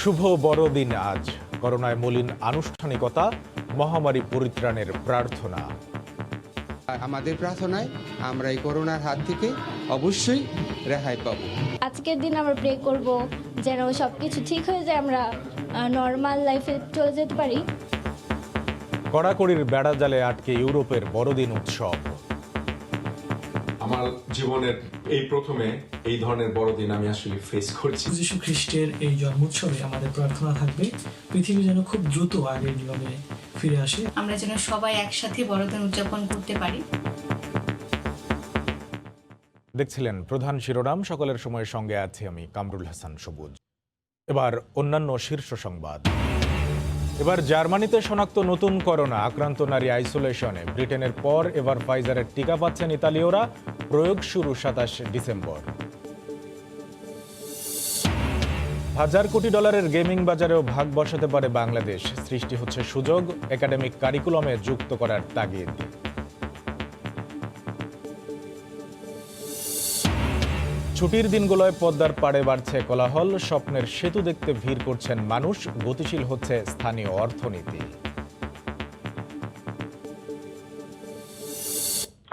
শুভ বড়দিন আজ। করোনায় মলিন আনুষ্ঠানিকতা, মহামারী পরিত্রাণের প্রার্থনা। আমাদের প্রার্থনায় আমরা এই করোনার হাত থেকে অবশ্যই রেহাই পাবো। আজকের দিন আমরা প্রে করব যেন সবকিছু ঠিক হয়ে যায়, আমরা নর্মাল লাইফে চলে যেতে পারি। কড়াকড়ির বেড়াজালে আটকে ইউরোপের বড়দিন উৎসব। আমার জীবনের এই প্রথমে এই ধরনের বড়দিন আমি আসলে ফেস করছি। যীশু খ্রিস্টের এই জন্মোৎসবে আমাদের প্রার্থনা থাকবে পৃথিবী যেন খুব দ্রুত আগের নিয়মে ফিরে আসে। আমরা যেন সবাই একসাথে বড়দিন উদযাপন করতে পারি। দেখছিলেন প্রধান শিরোনাম। সকলের সময়ের সঙ্গে আছি আমি কামরুল হাসান সবুজ। এবার অন্যান্য শীর্ষ সংবাদ। এবার জার্মানিতে শনাক্ত নতুন করোনা আক্রান্ত নারী আইসোলেশনে। ব্রিটেনের পর এবার ফাইজারের টিকা পাচ্ছেন ইতালীয়রা। প্রয়োগ শুরু 27 ডিসেম্বর। $1,000 কোটি গেমিং বাজারেও ভাগ বসাতে পারে বাংলাদেশ। সৃষ্টি হচ্ছে সুযোগ, একাডেমিক কারিকুলামে যুক্ত করার তাগিদ। ছুটির দিনগুলোয় পদ্মার পাড়ে বাড়ছে কোলাহল। স্বপ্নের সেতু দেখতে ভিড় করছেন মানুষ। গতিশীল হচ্ছে স্থানীয় অর্থনীতি।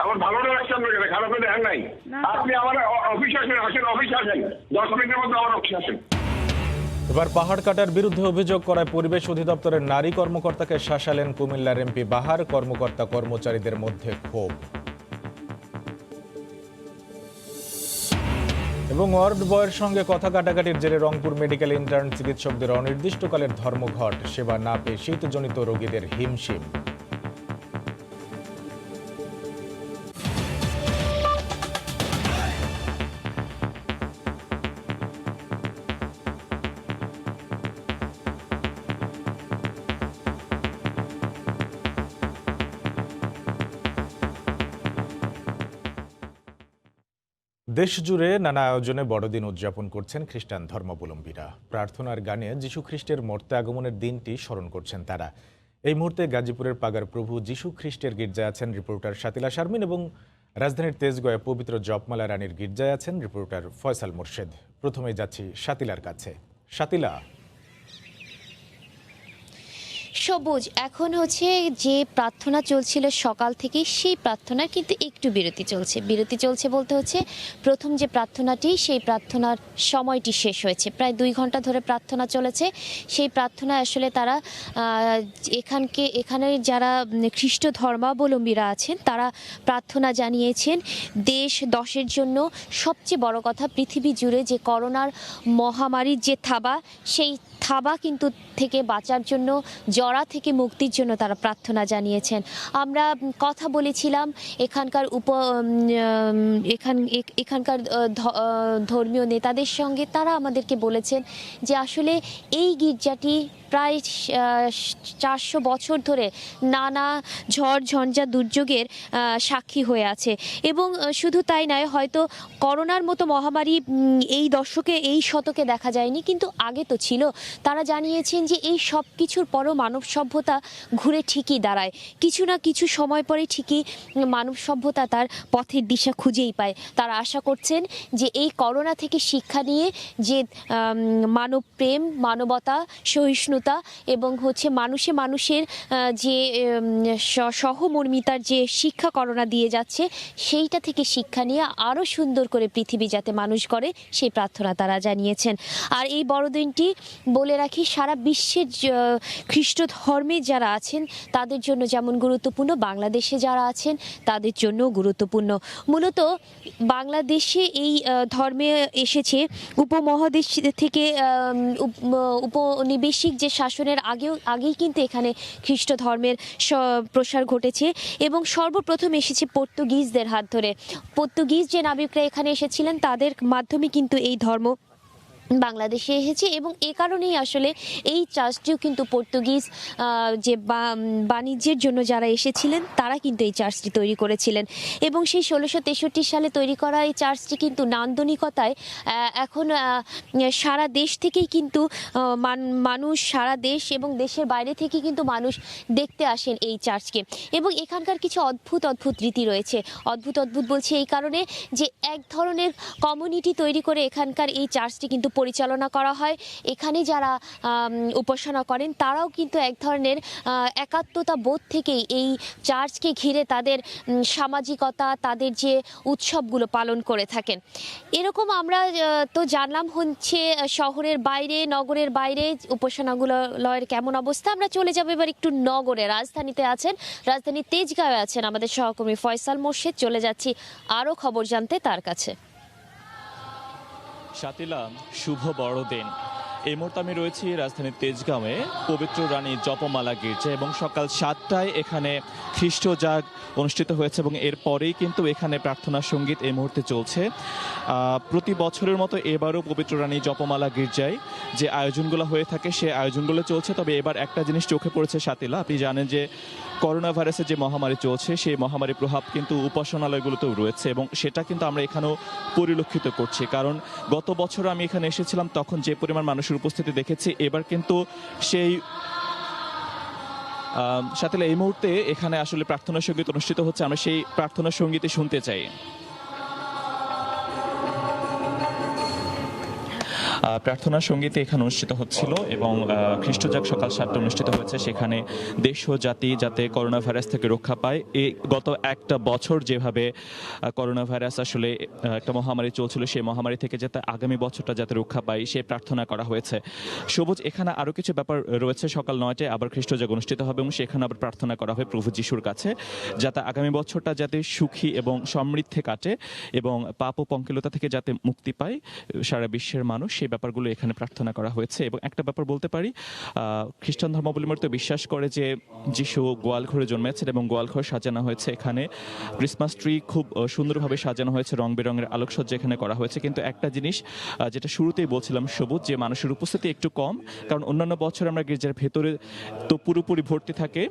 আমার ভালো লাগছে আপনাকে, খারাপ দেখেন নাই। আপনি আমার অফিসে আসেন, অফিসে আসেন, 10 মিনিটের মধ্যে আমার অফিসে আসেন। এবার পাহাড় কাটার বিরুদ্ধে অভিযোগ করায় পরিবেশ অধিদপ্তরের নারী কর্মকর্তাকে শাসালেন কুমিল্লার এমপি বাহার। কর্মকর্তা কর্মচারীদের মধ্যে ক্ষোভ। এবং ওয়ার্ড বয়ের সঙ্গে কথা কাটাকাটির জেরে রংপুর মেডিকেল ইন্টার্ন চিকিৎসকদের অনির্দিষ্টকালের ধর্মঘট। সেবা না পেয়ে শীতজনিত রোগীদের হিমশিম। দেশজুড়ে নানা আয়োজনে বড়দিন উদযাপন করছেন খ্রিস্টান ধর্মাবলম্বীরা। প্রার্থনার গানে যীশু খ্রিস্টের মর্তে আগমনের দিনটি স্মরণ করছেন তারা। এই মুহূর্তে গাজীপুরের পাগার প্রভু যীশু খ্রিস্টের গির্জায় আছেন রিপোর্টার শাতিলা শারমিন, এবং রাজধানীর তেজগাঁয়ে পবিত্র জপমালা রানীর গির্জায় আছেন রিপোর্টার ফয়সাল মোর্শেদ। প্রথমেই যাচ্ছি শাতিলার কাছে। শাতিলা, সবুজ, এখন হচ্ছে যে প্রার্থনা চলছিল সকাল থেকে, সেই প্রার্থনার কিন্তু একটু বিরতি চলছে বলতে হচ্ছে প্রথম যে প্রার্থনাটি, সেই প্রার্থনার সময়টি শেষ হয়েছে। প্রায় 2 ঘন্টা ধরে প্রার্থনা চলেছে। সেই প্রার্থনায় আসলে তারা এখানে যারা খ্রিস্ট ধর্মাবলম্বীরা আছেন তারা প্রার্থনা জানিয়েছেন দেশ দশের জন্য। সবচেয়ে বড় কথা, পৃথিবী জুড়ে যে করোনার মহামারীর যে থাবা, সেই থাবা কিন্তু থেকে বাঁচার জন্য, জরা থেকে মুক্তির জন্য তারা প্রার্থনা জানিয়েছেন। আমরা কথা বলেছিলাম এখানকার ধর্মীয় নেতাদের সঙ্গে। তারা আমাদেরকে বলেছেন যে আসলে এই গির্জাটি প্রায় 400 বছর ধরে নানা ঝড় ঝঞ্ঝা দুর্যোগের সাক্ষী হয়ে আছে। এবং শুধু তাই নয়, হয়তো করোনার মতো মহামারী এই দশকে, এই শতকে দেখা যায়নি, কিন্তু আগে তো ছিল। তারা জানিয়েছেন যে এই সব কিছুর পরও মানব সভ্যতা ঘুরে ঠিকই দাঁড়ায়। কিছু না কিছু সময় পরে ঠিকই মানব সভ্যতা তার পথের দিশা খুঁজেই পায়। তারা আশা করছেন যে এই করোনা থেকে শিক্ষা নিয়ে যে মানব প্রেম, মানবতা, সহিষ্ণুতা এবং হচ্ছে মানুষের যে সহমর্মিতার যে শিক্ষা করোনা দিয়ে যাচ্ছে, সেইটা থেকে শিক্ষা নিয়ে আরও সুন্দর করে পৃথিবী যাতে মানুষ করে, সেই প্রার্থনা তারা জানিয়েছেন। আর এই বড়দিনটি বলে রাখি, সারা বিশ্বের খ্রিস্ট ধর্মের যারা আছেন তাদের জন্য যেমন গুরুত্বপূর্ণ, বাংলাদেশে যারা আছেন তাদের জন্য গুরুত্বপূর্ণ। মূলত বাংলাদেশে এই ধর্মে এসেছে উপমহাদেশ থেকে, উপনিবেশিক যে শাসনের আগেই কিন্তু এখানে খ্রিস্ট ধর্মের প্রসার ঘটেছে। এবং সর্বপ্রথম এসেছে পর্তুগিজদের হাত ধরে। পর্তুগিজ যে নাবিকরা এখানে এসেছিলেন, তাদের মাধ্যমে কিন্তু এই ধর্ম বাংলাদেশে এসেছে। এবং এ কারণেই আসলে এই চার্চটিও কিন্তু পর্তুগিজ যে বাণিজ্যের জন্য যারা এসেছিলেন তারা কিন্তু এই চার্চটি তৈরি করেছিলেন। এবং সেই 1663 সালে তৈরি করা এই চার্চটি কিন্তু নান্দনিকতায় এখন সারা দেশ থেকেই কিন্তু মানুষ, সারা দেশ এবং দেশের বাইরে থেকে কিন্তু মানুষ দেখতে আসেন এই চার্চকে। এবং এখানকার কিছু অদ্ভুত রীতি রয়েছে। অদ্ভুত বলছি এই কারণে যে এক ধরনের কমিউনিটি তৈরি করে এখানকার এই চার্চটি কিন্তু পরিচালনা করা হয়। এখানে যারা উপাসনা করেন তারাও কিন্তু এক ধরনের একাত্মতা বোধ থেকেই এই চার্চকে ঘিরে তাদের সামাজিকতা, তাদের যে উৎসবগুলো পালন করে থাকেন। এরকম আমরা তো জানলাম হচ্ছে শহরের বাইরে, নগরের বাইরে উপাসনাগুলোর কেমন অবস্থা। আমরা চলে যাবো এবার একটু নগরে, রাজধানীতে আছেন, রাজধানী তেজগাঁওয়ে আছেন আমাদের সহকর্মী ফয়সাল মোর্শেদ। চলে যাচ্ছি আরও খবর জানতে তার কাছে। শাতিলা, শুভ বড়দিন। এই মুহূর্তে আমি রয়েছি রাজধানীর তেজগাঁওয়ে পবিত্র রানী জপমালা গির্জা এবং সকাল 7টায় এখানে খ্রিস্টজাগ অনুষ্ঠিত হয়েছে এবং এরপরেই কিন্তু এখানে প্রার্থনা সঙ্গীত এই মুহূর্তে চলছে। প্রতি বছরের মতো এবারও পবিত্র রানী জপমালা গির্জায় যে আয়োজনগুলো হয়ে থাকে সে আয়োজনগুলো চলছে। তবে এবার একটা জিনিস চোখে পড়েছে শাতিলা, আপনি জানেন যে করোনা ভাইরাসের যে মহামারী চলছে সেই মহামারীর প্রভাব কিন্তু উপাসনালয়গুলোতেও রয়েছে এবং সেটা কিন্তু আমরা এখানেও পরিলক্ষিত করছি। কারণ গত বছর আমি এখানে এসেছিলাম তখন যে পরিমাণ মানুষের উপস্থিতি দেখেছি, এবার কিন্তু সেই শাতিলা এই মুহূর্তে এখানে আসলে প্রার্থনা সঙ্গীত অনুষ্ঠিত হচ্ছে। আমরা সেই প্রার্থনা সঙ্গীতই শুনতে চাই। প্রার্থনা সঙ্গীত এখানে অনুষ্ঠিত হচ্ছিল এবং খ্রিস্টজাগ সকাল 7টায় অনুষ্ঠিত হয়েছে। সেখানে দেশ ও জাতি যাতে করোনা ভাইরাস থেকে রক্ষা পায়, এই গত একটা বছর যেভাবে করোনা ভাইরাস আসলে একটা মহামারী চলছিল, সেই মহামারী থেকে যাতে আগামী বছরটা যাতে রক্ষা পায় সে প্রার্থনা করা হয়েছে। সবুজ, এখানে আরও কিছু ব্যাপার রয়েছে। সকাল 9টায় আবার খ্রিস্টজাগ অনুষ্ঠিত হবে এবং সেখানে আবার প্রার্থনা করা হয় প্রভু যিশুর কাছে যাতে আগামী বছরটা যাতে সুখী এবং সমৃদ্ধে কাটে এবং পাপ ও পঙ্কিলতা থেকে যাতে মুক্তি পায় সারা বিশ্বের মানুষ, সেই ব্যাপারগুলো এখানে প্রার্থনা করা হয়েছে। এবং একটা ব্যাপার বলতে পারি, খ্রিস্টান ধর্মাবলম্বী তো বিশ্বাস করে যে যিশু গোয়ালঘরে জন্মেছেন এবং গোয়ালঘর সাজানো হয়েছে। এখানে ক্রিসমাস ট্রি খুব সুন্দরভাবে সাজানো হয়েছে, রং বেরঙের আলোকসজ্জা এখানে করা হয়েছে। কিন্তু একটা জিনিস যেটা শুরুতেই বলছিলাম সবুজ, যে মানুষের উপস্থিতি একটু কম, কারণ অন্যান্য বছর আমরা গির্জার ভেতরে তো পুরোপুরি ভর্তি থাকে,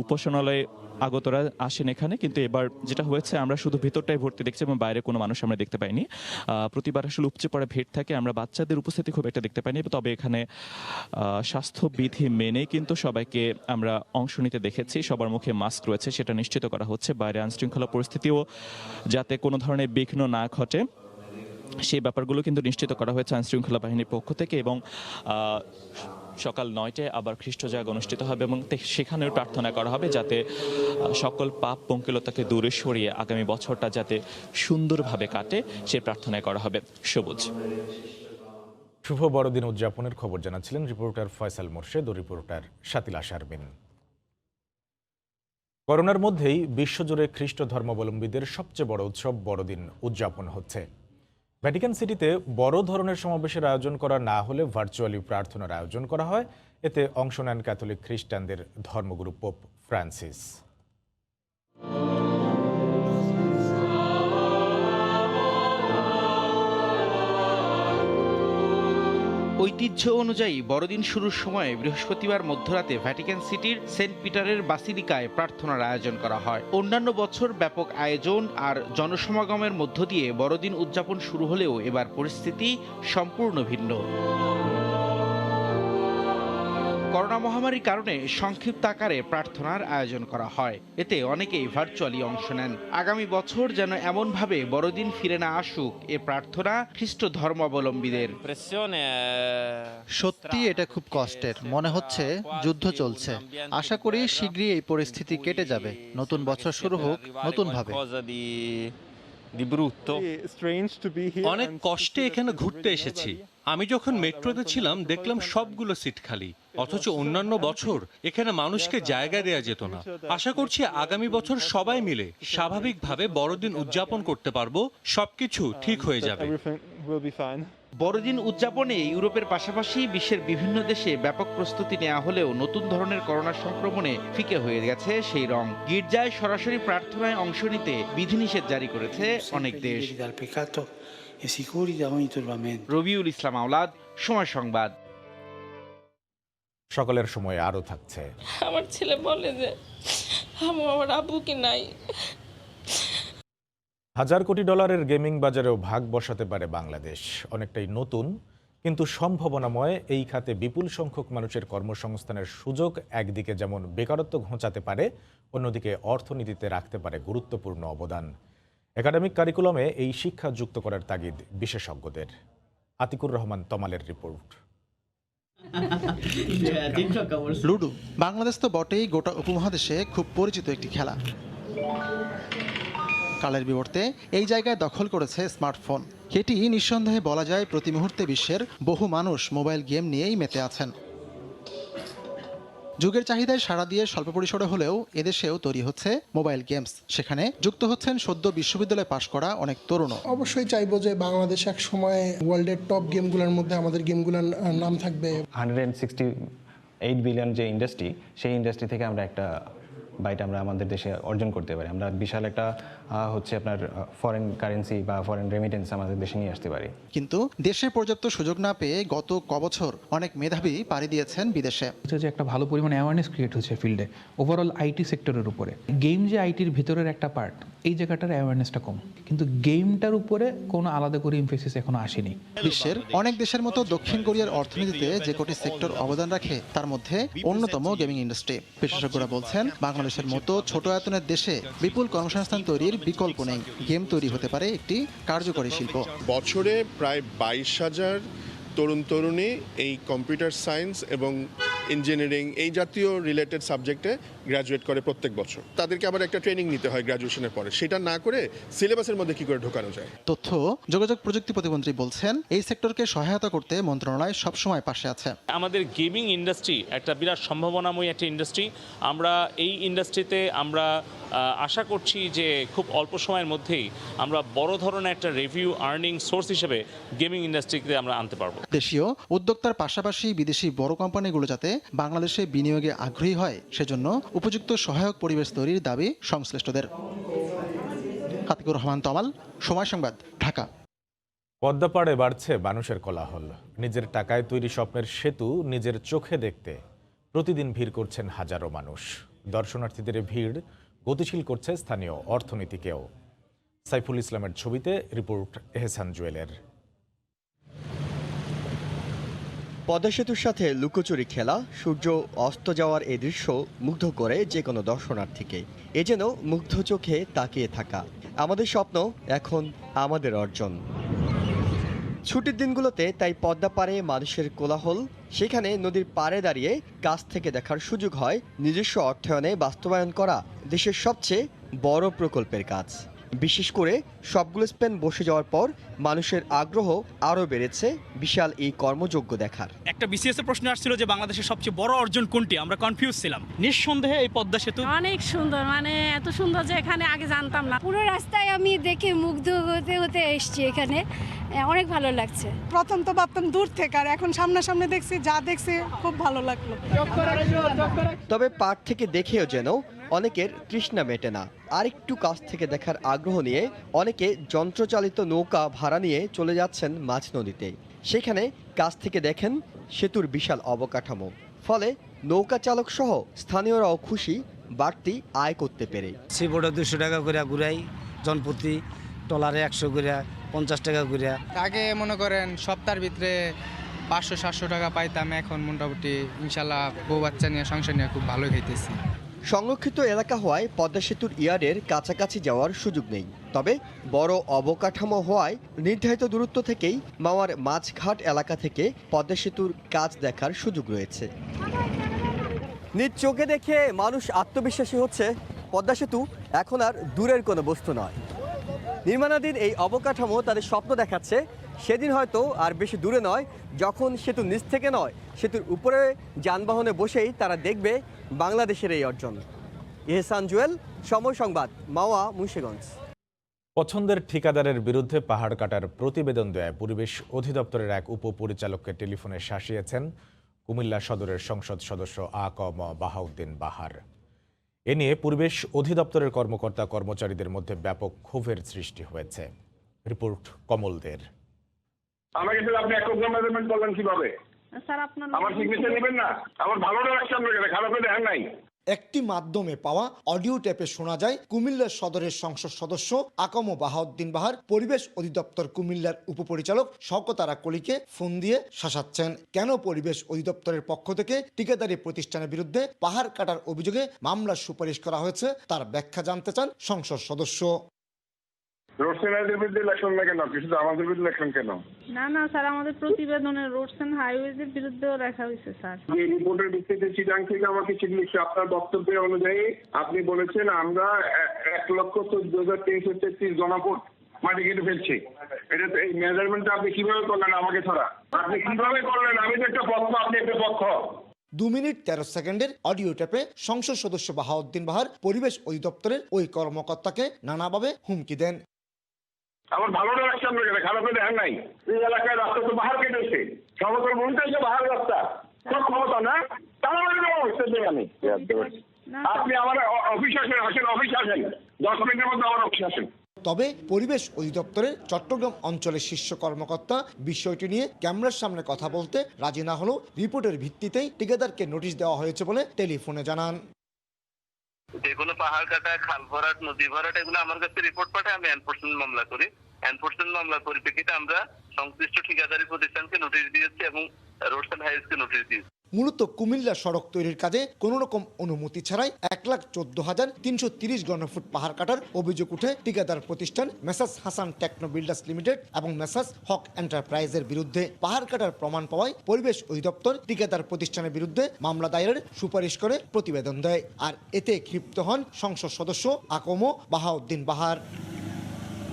উপাসনালয়ে আগতরা আসেন এখানে, কিন্তু এবার যেটা হয়েছে আমরা শুধু ভেতরটাই ভর্তি দেখছি এবং বাইরে কোনো মানুষ আমরা দেখতে পাইনি। প্রতিবার আসলে উপচে পড়া ভিড় থাকে, আমরা বাচ্চাদের উপস্থিতি খুব একটা দেখতে পাইনি। তবে এখানে স্বাস্থ্যবিধি মেনে কিন্তু সবাইকে আমরা অংশ নিতে দেখেছি, সবার মুখে মাস্ক রয়েছে, সেটা নিশ্চিত করা হচ্ছে। বাইরে আইনশৃঙ্খলা পরিস্থিতিও যাতে কোনো ধরনের বিঘ্ন না ঘটে সেই ব্যাপারগুলো কিন্তু নিশ্চিত করা হয়েছে আইনশৃঙ্খলা বাহিনীর পক্ষ থেকে। এবং সকাল 9টায় আবার খ্রিস্টজাগ অনুষ্ঠিত হবে এবং সেখানেও প্রার্থনা করা হবে যাতে সকল পাপ পঙ্কিলতাকে দূরে সরিয়ে আগামী বছরটা যাতে সুন্দরভাবে কাটে সেই প্রার্থনায় করা হবে। সবুজ, শুভ বড়দিন উদযাপনের খবর জানাচ্ছিলেন রিপোর্টার ফয়সাল মোর্শেদ ও রিপোর্টার শাতিলা শারমিন। করোনার মধ্যেই বিশ্বজুড়ে খ্রিস্ট ধর্মাবলম্বীদের সবচেয়ে বড় উৎসব বড়দিন উদযাপন হচ্ছে। ভ্যাটিকান সিটিতে বড় ধরনের সমাবেশের আয়োজন করা না হলে ভার্চুয়ালি প্রার্থনার আয়োজন করা হয়। এতে অংশ নেন ক্যাথলিক খ্রিস্টানদের ধর্মগুরু পোপ ফ্রান্সিস। ঐতিহ্য অনুযায়ী বড়দিন শুরুর সময় বৃহস্পতিবার মধ্যরাতে ভ্যাটিকান সিটির সেন্ট পিটারের বাসিলিকায় প্রার্থনার আয়োজন করা হয়। অন্যান্য বছর ব্যাপক আয়োজন আর জনসমাগমের মধ্য দিয়ে বড়দিন উদযাপন শুরু হলেও এবার পরিস্থিতি সম্পূর্ণ ভিন্ন। করোনা মহামারীর কারণে সংক্ষিপ্ত আকারে প্রার্থনার আয়োজন করা হয়। এতে অনেকেই ভার্চুয়ালি অংশ নেন। আগামী বছর যেন এমনভাবে বড়দিন ফিরে না আসুক এ প্রার্থনা খ্রিস্ট ধর্মাবলম্বীদের। সত্যি এটা খুব কষ্টের, মনে হচ্ছে যুদ্ধ চলছে। আশা করি শীঘ্রই এই পরিস্থিতি কেটে যাবে, নতুন বছর শুরু হোক নতুনভাবে। অনেক কষ্টে এখানে ঘুরতে এসেছি। আমি যখন মেট্রোতে ছিলাম দেখলাম সবগুলো সিট খালি, অথচ অন্যান্য বছর এখানে মানুষকে জায়গা দেয়া যেত না। আশা করছি আগামী বছর সবাই মিলে স্বাভাবিকভাবে বড়দিন উদযাপন করতে পারবো, সবকিছু ঠিক হয়ে যাবে। বড়দিন উদযাপনে ইউরোপের পাশাপাশি বিশ্বের বিভিন্ন দেশে ব্যাপক প্রস্তুতি নেওয়া হলেও নতুন ধরনের করোনা সংক্রমণে ফিকে হয়ে গেছে সেই রং। গির্জায় সরাসরি প্রার্থনায় অংশ নিতে বিধিনিষেধ জারি করেছে অনেক দেশ। রবিউল ইসলাম আওলাদ, সময় সংবাদ। সকালের সময় আরও থাকছে। আমার ছেলে বলে যে আমার আব্বু কি নাই। $1,000 কোটি গেমিং বাজারেও ভাগ বসাতে পারে বাংলাদেশ। অনেকটাই নতুন কিন্তু সম্ভাবনাময় এই খাতে বিপুল সংখ্যক মানুষের কর্মসংস্থানের সুযোগ একদিকে যেমন বেকারত্ব ঘোচাতে পারে, অন্যদিকে অর্থনীতিতে রাখতে পারে গুরুত্বপূর্ণ অবদান। একাডেমিক কারিকুলামে এই শিক্ষা যুক্ত করার তাগিদ বিশেষজ্ঞদের। আতিকুর রহমান তমালের রিপোর্ট। লুডো বাংলাদেশ তো বটেই, গোটা উপমহাদেশে খুব পরিচিত একটি খেলা। কালের বিবর্তে এই জায়গায় দখল করেছে স্মার্টফোন। এটি নিঃসন্দেহে বলা যায় প্রতি মুহূর্তে বিশ্বের বহু মানুষ মোবাইল গেম নিয়েই মেতে আছেন। যুগের চাহিদায় সাড়া দিয়ে স্বল্প পরিসরে হলেও এদেশেও তৈরি হচ্ছে মোবাইল গেমস। সেখানে যুক্ত হচ্ছেন সদ্য বিশ্ববিদ্যালয়ে পাশ করা অনেক তরুণও। অবশ্যই চাইবো যে বাংলাদেশ এক সময় ওয়ার্ল্ডের টপ গেমগুলোর মধ্যে আমাদের গেমগুলোর নাম থাকবে। 168 বিলিয়ন যে ইন্ডাস্ট্রি, সেই ইন্ডাস্ট্রি থেকে আমরা একটা বাইট আমরা আমাদের দেশে অর্জন করতে পারি। আমরা বিশাল একটা হচ্ছে আপনার ফরেন কারেন্সি বা ফরেন রেমিটেন্স আমাদের দেশে নিয়ে আসতে পারি। কিন্তু দেশে পর্যাপ্ত সুযোগ না পেয়ে গত কবছর অনেক মেধাবী পাড়ি দিয়েছেন বিদেশে। যে একটা ভালো পরিমাণে অ্যাওয়ারনেস ক্রিয়েট হচ্ছে ফিল্ডে, ওভারঅল আইটি সেক্টরের উপরে। গেম যে আইটির ভিতরের একটা পার্ট, এই জায়গাটার অ্যাওয়ারনেসটা কম, কিন্তু গেমটার উপরে কোনো আলাদা করে ইমফেসিস এখনো আসেনি। বিশ্বের অনেক দেশের মতো দক্ষিণ কোরিয়ার অর্থনীতিতে যে কোটি সেক্টর অবদান রাখে তার মধ্যে অন্যতম গেমিং ইন্ডাস্ট্রি। বিশেষজ্ঞরা বলছেন বাংলাদেশের মতো ছোট আয়তনের দেশে বিপুল কর্মসংস্থান তৈরির বিকল্প নেই। গেম তৈরি হতে পারে একটি কার্যকরী শিল্প। বছরে প্রায় 22,000 তরুণ তরুণী এই কম্পিউটার সায়েন্স এবং ইঞ্জিনিয়ারিং এই জাতীয় রিলেটেড সাবজেক্টে গ্র্যাজুয়েট করে প্রত্যেক বছর। তাদেরকে আবার একটা ট্রেনিং নিতে হয় গ্র্যাজুয়েশনের পরে, সেটা না করে সিলেবাসের মধ্যে কি করে ঢোকানো যায়। তথ্য যোগাযোগ প্রযুক্তি প্রতিমন্ত্রী বলছেন এই সেক্টরকে সহায়তা করতে মন্ত্রণালয় সবসময় পাশে আছে। আমাদের গেমিং ইন্ডাস্ট্রি একটা বিরাট সম্ভাবনাময় একটা ইন্ডাস্ট্রি। আমরা এই ইন্ডাস্ট্রিতে আমরা আশা করছি যে খুব অল্প সময়ের মধ্যেই আমরা বড় ধরনের একটা রেভিউ আর্নিং সোর্স হিসেবে গেমিং ইন্ডাস্ট্রিতে আমরা আনতে পারবো। দেশীয় উদ্যোক্তার পাশাপাশি বিদেশি বড় কোম্পানিগুলো যাতে বাংলাদেশে বিনিয়োগে আগ্রহী হয়, সেজন্য উপযুক্ত সহায়ক পরিবেশ তৈরির দাবি সংশ্লিষ্টদের। আতিকুর রহমান তমাল, সময় সংবাদ, ঢাকা। পদ্মাপাড়ে বাড়ছে মানুষের কোলাহল। নিজের টাকায় তৈরি স্বপ্নের সেতু নিজের চোখে দেখতে প্রতিদিন ভিড় করছেন হাজারো মানুষ। দর্শনার্থীদের ভিড় গতিশীল করছে স্থানীয় অর্থনীতিকেও। সাইফুল ইসলামের ছবিতে রিপোর্ট এহসান জুয়েলের। পদ্মা সেতুর সাথে লুকোচুরি খেলা, সূর্য অস্ত যাওয়ার এই দৃশ্য মুগ্ধ করে যে কোনো দর্শনার্থীকে। এ যেন মুগ্ধ চোখে তাকিয়ে থাকা। আমাদের স্বপ্ন এখন আমাদের অর্জন। ছুটির দিনগুলোতে তাই পদ্মা পাড়ে মানুষের কোলাহল। সেখানে নদীর পাড়ে দাঁড়িয়ে কাছ থেকে দেখার সুযোগ হয় নিজস্ব অর্থায়নে বাস্তবায়ন করা দেশের সবচেয়ে বড় প্রকল্পের কাজ। বিশেষ করে সবগুলো স্পেন বসে যাওয়ার পর মানুষের আগ্রহ আরও বেড়েছে বিশাল এই কর্মযজ্ঞ দেখার। একটা বিসিএস এর প্রশ্ন আসছিল যে বাংলাদেশের সবচেয়ে বড় অর্জন কোনটি, আমরা কনফিউজ ছিলাম। নিঃসন্দেহে এই পদ্মা সেতু অনেক সুন্দর, মানে এত সুন্দর যে এখানে আগে জানতাম না। পুরো রাস্তায় আমি দেখে মুগ্ধ হতে হতে এসেছি এখানে, অনেক ভালো লাগছে। প্রথম তো ভাবতাম দূর থেকে, আর এখন সামনাসামনি দেখছি, যা দেখছি খুব ভালো লাগলো। তবে পাড় থেকে দেখেও যেন অনেকের তৃষ্ণা মেটে না। আরেকটু কাছ থেকে দেখার আগ্রহ নিয়ে অনেকে যন্ত্রচালিত নৌকা ভাড়া নিয়ে চলে যাচ্ছেন মাঝ নদীতে। সেখানে কাছ থেকে দেখেন সেতুর বিশাল অবকাঠামো। ফলে নৌকা চালক সহ স্থানীয়রাও খুশি বাড়তি আয় করতে পেরে। সিবোর্ডে 200 টাকা করে ঘুরাই, জনপ্রতি টলারে 100 করে, 50 টাকা করে। আগে মনে করেন সপ্তাহের ভিতরে 500-700 টাকা পাইতাম, এখন মোটামুটি ইনশাল্লাহ বউ বাচ্চা নিয়ে সংসার নিয়ে খুব ভালো খাইতেছি। সংরক্ষিত এলাকা হওয়ায় পদ্মা সেতুর ইয়ার্ডের কাছাকাছি যাওয়ার সুযোগ নেই। তবে বড় অবকাঠামো হওয়ায় নির্ধারিত দূরত্ব থেকেই মাওয়ার মাছঘাট এলাকা থেকে পদ্মা সেতুর কাজ দেখার সুযোগ রয়েছে। নিজ চোখে দেখে মানুষ আত্মবিশ্বাসী হচ্ছে পদ্মা সেতু এখন আর দূরের কোনো বস্তু নয়। নির্মাণাধীন এই অবকাঠামো তাদের স্বপ্ন দেখাচ্ছে সেদিন হয়তো আর বেশি দূরে নয়, যখন সেতুর নিচ থেকে নয়, সেতুর উপরে যানবাহনে বসেই তারা দেখবে বাংলাদেশের এই অর্জন। এহসান জুয়েল, সময় সংবাদ, মাওয়া, মুন্সিগঞ্জ। পছন্দের ঠিকাদারের বিরুদ্ধে পাহাড় কাটার প্রতিবেদন দেয় পরিবেশ অধিদপ্তরের এক উপপরিচালককে টেলিফোনে শাসিয়েছেন কুমিল্লা সদরের সংসদ সদস্য আ.ক.ম. বাহাউদ্দিন বাহার। এ নিয়ে পরিবেশ অধিদপ্তরের কর্মকর্তা কর্মচারীদের মধ্যে ব্যাপক ক্ষোভের সৃষ্টি হয়েছে। রিপোর্ট কমলদের। আমাকে আপনি এক মেজারমেন্ট করলেন কিভাবে? স্যার আপনার আমার সিগনেচার নেবেন না? আমার ভালোটা রাখছি আপনাকে, খারাপ করে দেখেন নাই। একটি মাধ্যমে পাওয়া অডিও টেপে শোনা যায় কুমিল্লা সদরের সংসদ সদস্য আ.ক.ম. বাহাউদ্দিন বাহার পরিবেশ অধিদপ্তর কুমিল্লার উপপরিচালক শওকত আরা কলিকে ফোন দিয়ে শাসাচ্ছেন। কেন পরিবেশ অধিদপ্তরের পক্ষ থেকে ঠিকাদারি প্রতিষ্ঠানের বিরুদ্ধে পাহাড় কাটার অভিযোগে মামলার সুপারিশ করা হয়েছে তার ব্যাখ্যা জানতে চান সংসদ সদস্য। রোডসেনারদের বিরুদ্ধে ইলেকশন না কেন, শুধু আমাদের বিরুদ্ধে ইলেকশন কেন? না না স্যার, আমাদের প্রতিবেদনে রোডস এন্ড হাইওয়েজের বিরুদ্ধেও লেখা হয়েছে স্যার। এই রিপোর্টের ভিত্তিতে চিটাং থেকে আমাকে চিঠি লিখছে। আপনার বক্তব্য অনুযায়ী আপনি বলেছেন আমরা 1,14,333 জনফুট মাটি কেটে ফেলছি। এটা তো এই মেজারমেন্টটা আপনি কিভাবে করলেন আমাকে ছাড়া? আপনি কিভাবে করলেন? আমি তো একটা পক্ষ, আপনি একটা পক্ষ। 2 মিনিট 13 সেকেন্ডের অডিও টেপে সংসদ সদস্য বাহাউদ্দিন বাহার পরিবেশ অধিদপ্তরের ওই কর্মকর্তাকে নানাভাবে হুমকি দেন। আমার ভালোটা রাখছে আপনার কাছে, খারাপটা দেখেন নাই। এই এলাকায় রাস্তা তো বাহার কেটেছে, সমতল ভূমিটাই যে বাহার রাস্তা, সব ক্ষমতা না। আপনি আমার অফিস আসেন, অফিস আসেন, 10 মিনিটের মধ্যে আমার অফিস আসেন। তবে পরিবেশ অধিদপ্তরের চট্টগ্রাম অঞ্চলের শীর্ষ কর্মকর্তা বিষয়টি নিয়ে ক্যামেরার সামনে কথা বলতে রাজি না হলেও রিপোর্টের ভিত্তিতেই ঠিকাদারকে নোটিশ দেওয়া হয়েছে বলে টেলিফোনে জানান। যে কোনো পাহাড় কাটা, খাল ভরাট, নদী ভরাট এগুলো আমার কাছে রিপোর্ট পাঠায়, আমি এনফোর্সমেন্ট মামলা করি। এনফোর্সমেন্ট মামলার পরিপ্রেক্ষিতে আমরা সংশ্লিষ্ট ঠিকাদারি প্রতিষ্ঠানকে নোটিশ দিয়েছি এবং রোডস এন্ড হাইওয়েজকে নোটিশ দিয়েছি। মূলত কুমিল্লা সড়ক তৈরির কাজে কোনো রকম অনুমতি ছাড়াই 1,14,330 ঘনফুট পাহাড় কাটার অভিযোগ উঠে ঠিকাদার প্রতিষ্ঠান messrs Hasan techno builders limited এবং মেসার্স হক এন্টারপ্রাইজের বিরুদ্ধে। পাহাড় কাটার প্রমাণ পাওয়ায় পরিবেশ অধিদপ্তর ঠিকাদার প্রতিষ্ঠানের বিরুদ্ধে মামলা দায়েরের সুপারিশ করে প্রতিবেদন দেয়। আর এতে ক্ষিপ্ত হন সংসদ সদস্য আকম বাহাউদ্দিন বাহার।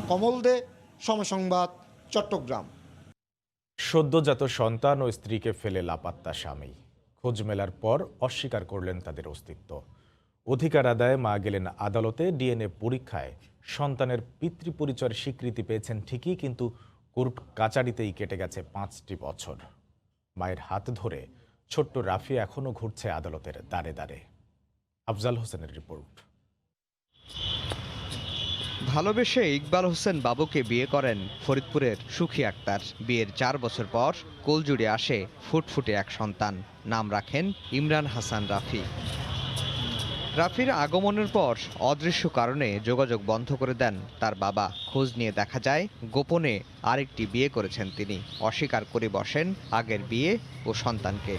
কমল দে, সময় সংবাদ, চট্টগ্রাম। সদ্যজাত সন্তান ও স্ত্রীকে ফেলে লাপাত্তা স্বামী, খোঁজ মেলার পর অস্বীকার করলেন তাদের অস্তিত্ব। অধিকার আদায়ে মা গেলেন আদালতে। ডিএনএ পরীক্ষায় সন্তানের পিতৃপরিচয়ের স্বীকৃতি পেয়েছেন ঠিকই, কিন্তু কোর্ট কাচারিতেই কেটে গেছে 5টি বছর। মায়ের হাত ধরে ছোট্ট রাফি এখনও ঘুরছে আদালতের দ্বারে দ্বারে। আফজাল হোসেনের রিপোর্ট। ভালোবেসে ইকবাল হোসেন বাবুকে বিয়ে করেন ফরিদপুরের সুখী আক্তার। বিয়ের 4 বছর পর কোলজুড়ে আসে ফুটফুটে এক সন্তান। নাম রাখেন ইমরান হাসান রাফি। রাফির আগমনের পর অদৃশ্য কারণে যোগাযোগ বন্ধ করে দেন তার বাবা। খোঁজ নিয়ে দেখা যায় গোপনে আরেকটি বিয়ে করেছেন তিনি। অস্বীকার করে বসেন আগের বিয়ে ও সন্তানকে।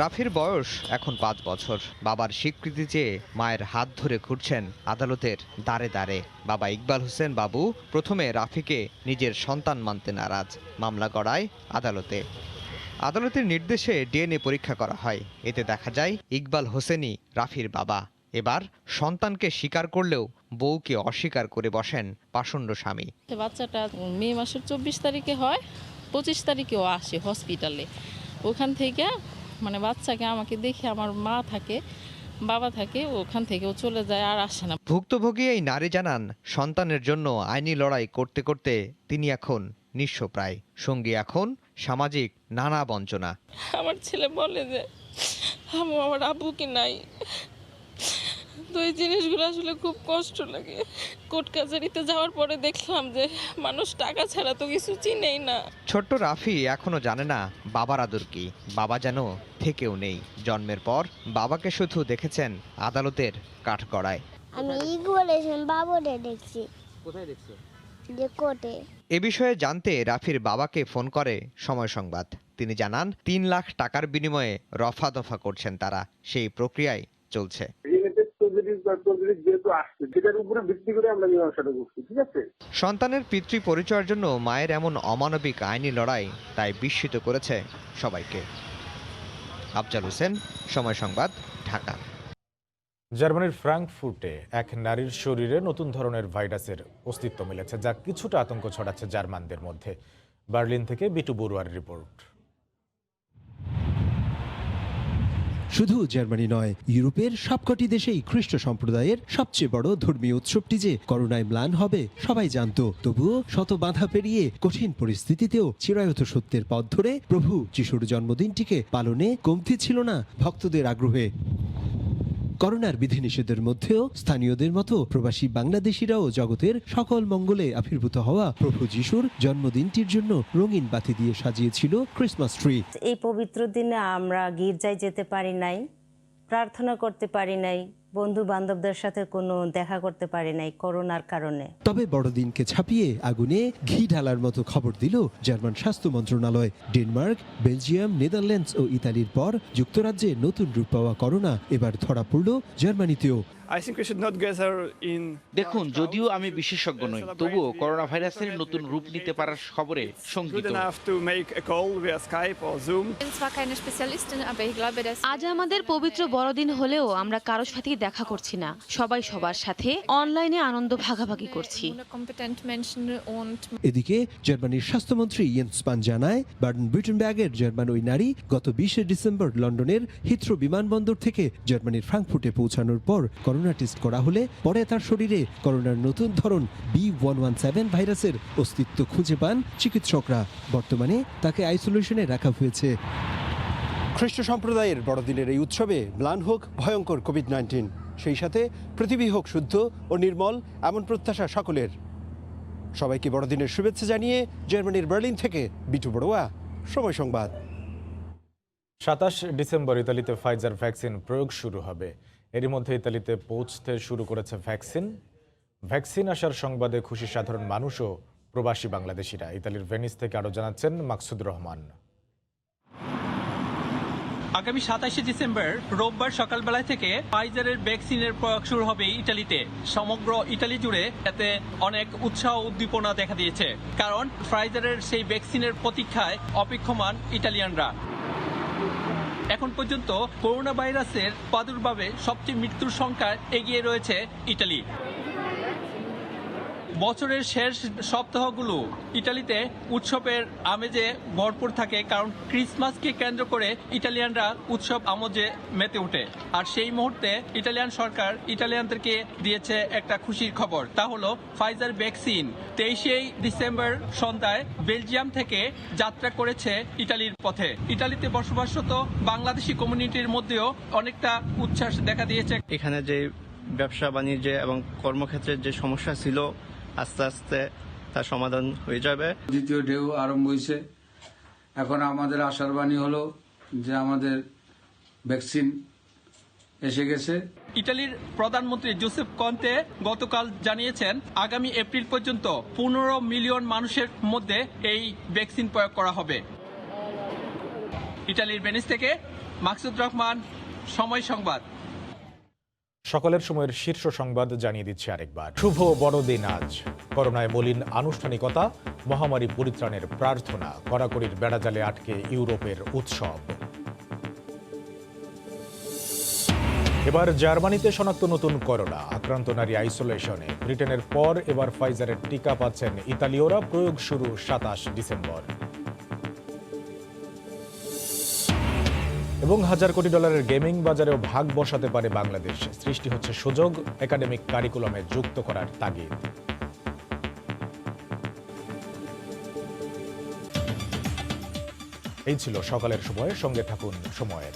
রাফির বয়স এখন 5 বছর। বাবার স্বীকৃতি চেয়ে মায়ের হাত ধরে ঘুরছেন আদালতের দ্বারে দ্বারে। বাবা ইকবাল হোসেন বাবু প্রথমে রাফিকে নিজের সন্তান মানতে নারাজ। মামলা গড়ায় আদালতে। আদালতের নির্দেশে ডিএনএ পরীক্ষা করা হয়। এতে দেখা যায় ইকবাল হোসেনই রাফির বাবা। এবার সন্তানকে স্বীকার করলেও বউকে অস্বীকার করে বসেন পাষণ্ড স্বামী। বাচ্চাটা মে মাসের 24 তারিখে হয়, 25 তারিখেও আসে হসপিটালে। ওখান থেকে মানে বাচ্চাকে আমাকে দেখে আমার মা থাকে, বাবা থাকে, ওখান থেকে ও চলে যায়, আর আসে না। ভুক্তভোগী এই নারী জানান, সন্তানের জন্য আইনি লড়াই করতে করতে তিনি এখন নিঃস্ব প্রায়। সঙ্গী এখন সামাজিক নানা বঞ্চনা। আমার ছেলে বলে যে আমার আব্বুকে নাই, তো এই জিনিসগুলো আসলে খুব কষ্ট লাগে। কোর্ট কাছারিতে যাওয়ার পরে দেখলাম যে মানুষ টাকা ছাড়া তো কিছু চিনেই না। ছোট্ট রাফি এখনো জানে না বাবার আদর কি। বাবা যেন থেকেও নেই। জন্মের পর বাবাকে শুধু দেখেছেন আদালতের কাঠগড়ায়। আমি ইগোলেশন বাবুরে দেখছি। কোথায় দেখছো? যে কোর্টে। এ বিষয়ে জানতে রাফির বাবাকে ফোন করে সময় সংবাদ। তিনি জানান 3 লাখ টাকার বিনিময়ে রফা দফা করছেন তারা। সেই প্রক্রিয়ায় চলছে। সন্তানের পিতৃ পরিচয়ের জন্য মায়ের এমন অমানবিক আইনি লড়াই তাই বিস্মিত করেছে সবাইকে। আফজাল হোসেন, সময় সংবাদ, ঢাকা। জার্মানির ফ্রাঙ্কফুর্টে এক নারীর শরীরে নতুন ধরনের ভাইরাসের অস্তিত্ব মিলেছে, যা কিছুটা আতঙ্ক ছড়াচ্ছে জার্মানদের মধ্যে। বার্লিন থেকে বিটু বড়ুয়ার রিপোর্ট। শুধু জার্মানি নয়, ইউরোপের সবকটি দেশেই খ্রিস্ট সম্প্রদায়ের সবচেয়ে বড় ধর্মীয় উৎসবটি যে করোনায় ম্লান হবে সবাই জানত। তবুও শত বাধা পেরিয়ে কঠিন পরিস্থিতিতেও চিরায়ত সত্যের পথ ধরে প্রভু যিশুর জন্মদিনটিকে পালনে কমতি ছিল না ভক্তদের আগ্রহে। করোনার বিধিনিষেধের মধ্যেও স্থানীয়দের মতো প্রবাসী বাংলাদেশিরাও জগতের সকল মঙ্গলে আবির্ভূত হওয়া প্রভু যিশুর জন্মদিনটির জন্য রঙিন বাতি দিয়ে সাজিয়েছিল ক্রিসমাস ট্রি। এই পবিত্র দিনে আমরা গির্জায় যেতে পারি নাই, প্রার্থনা করতে পারি নাই, বন্ধু বান্ধবদের সাথে কোনো দেখা করতে পারি নাই করোনার কারণে। তবে বড়দিনকে ছাপিয়ে আগুনে ঘি ঢালার মতো খবর দিল জার্মান স্বাস্থ্য মন্ত্রণালয়। ডেনমার্ক, বেলজিয়াম, নেদারল্যান্ডস ও ইতালির পর যুক্তরাজ্যে নতুন রূপ পাওয়া করোনা এবার ধরা পড়ল জার্মানিতেও। দেখুন, যদিও আমি বিশেষজ্ঞ নই, তবুও করোনা ভাইরাসের নতুন রূপ নিতে পারার খবরে শঙ্কিত। আজ আমাদের পবিত্র বড়দিন হলেও আমরা কারোর সাথেই দেখা করছি না, সবাই সবার সাথে অনলাইনে আনন্দ ভাগাভাগি করছি। এদিকে জার্মানির স্বাস্থ্যমন্ত্রী ইয়েন্স স্পান জানায়, বাডেন-ভিউর্টেনবার্গের জার্মান ওই নারী গত 20 ডিসেম্বর লন্ডনের হিথ্রো বিমানবন্দর থেকে জার্মানির ফ্রাঙ্কফুর্টে পৌঁছানোর পর করোনা টেস্ট করা হলে পরে তার শরীরে করোনার নতুন ধরন B.1.1.7 ভাইরাসের অস্তিত্ব খুঁজে পান চিকিৎসকরা। বর্তমানে তাকে আইসোলেশনে রাখা হয়েছে। খ্রিস্ট সম্প্রদায়ের বড়দিনের এই উৎসবে ম্লান হোক ভয়ঙ্কর কোভিড-19, সেই সাথে পৃথিবী হোক শুদ্ধ ও নির্মল, এমন প্রত্যাশা সকলের। সবাইকে বড়দিনের শুভেচ্ছা জানিয়ে জার্মানির বার্লিন থেকে বিটু বড়ুয়া, সময় সংবাদ। 27 ডিসেম্বর ইতালিতে ফাইজার ভ্যাকসিন প্রয়োগ শুরু হবে। এরই মধ্যে ইতালিতে পৌঁছতে শুরু করেছে ভ্যাকসিন আসার সংবাদে খুশি সাধারণ মানুষ ও প্রবাসী বাংলাদেশিরা। ইতালির ভেনিস থেকে আরও জানাচ্ছেন মাকসুদ রহমান। আগামী 27 ডিসেম্বর রোববার সকালবেলা থেকে ফাইজারের ভ্যাকসিনের প্রয়োগ শুরু হবে ইতালিতে। সমগ্র ইতালি জুড়ে এতে অনেক উৎসাহ উদ্দীপনা দেখা দিয়েছে, কারণ ফাইজারের সেই ভ্যাকসিনের প্রতীক্ষায় অপেক্ষমান ইটালিয়ানরা। এখন পর্যন্ত করোনা ভাইরাসের প্রাদুর্ভাবে সবচেয়ে মৃত্যুর সংখ্যায় এগিয়ে রয়েছে ইতালি। বছরের শেষ সপ্তাহগুলো ইতালিতে উৎসবের আমেজে ভরপুর থাকে, কারণ ক্রিসমাসকে কেন্দ্র করে ইটালিয়ানরা উৎসব আমেজে মেতে ওঠে। আর সেই মুহূর্তে ইটালিয়ান সরকার ইটালিয়ানদেরকে দিয়েছে একটা খুশির খবর, তা হলো ফাইজার ভ্যাকসিন 23 ডিসেম্বর সন্ধ্যায় বেলজিয়াম থেকে যাত্রা করেছে ইটালির পথে। ইটালিতে বসবাসরত বাংলাদেশি কমিউনিটির মধ্যেও অনেকটা উচ্ছ্বাস দেখা দিয়েছে। এখানে যে ব্যবসা বাণিজ্য এবং কর্মক্ষেত্রের যে সমস্যা ছিল, আস্তে আস্তে তার সমাধান হয়ে যাবে। দ্বিতীয় ঢেউ আরম্ভ হয়েছে। এখন আমাদের আশার বাণী হলো যে আমাদের ভ্যাকসিন এসে গেছে। ইটালির প্রধানমন্ত্রী জোসেফ কন্তে গতকাল জানিয়েছেন, আগামী এপ্রিল পর্যন্ত 15 মিলিয়ন মানুষের মধ্যে এই ভ্যাকসিন প্রয়োগ করা হবে। ইটালির ভেনিস থেকে মাকসুদ রহমান, সময় সংবাদ। সকলের সময়ের শীর্ষ সংবাদ জানিয়ে দিচ্ছি আরেকবার। শুভ বড়দিন আজ। করোনায় মলিন আনুষ্ঠানিকতা, মহামারী পরিত্রাণের প্রার্থনা, কড়াকড়ির বেড়াজালে আটকে ইউরোপের উৎসব। এবার জার্মানিতে শনাক্ত নতুন করোনা, আক্রান্ত নারী আইসোলেশনে। ব্রিটেনের পর এবার ফাইজারের টিকা পাচ্ছেন ইতালীয়রা। প্রয়োগ শুরু 27 ডিসেম্বর। এবং $1,000 কোটি গেমিং বাজারেও ভাগ বসাতে পারে বাংলাদেশ। সৃষ্টি হচ্ছে সুযোগ, একাডেমিক কারিকুলামে যুক্ত করার তাগিদ। এই ছিল সকালের সময়। সঙ্গে থাকুন সময়ের।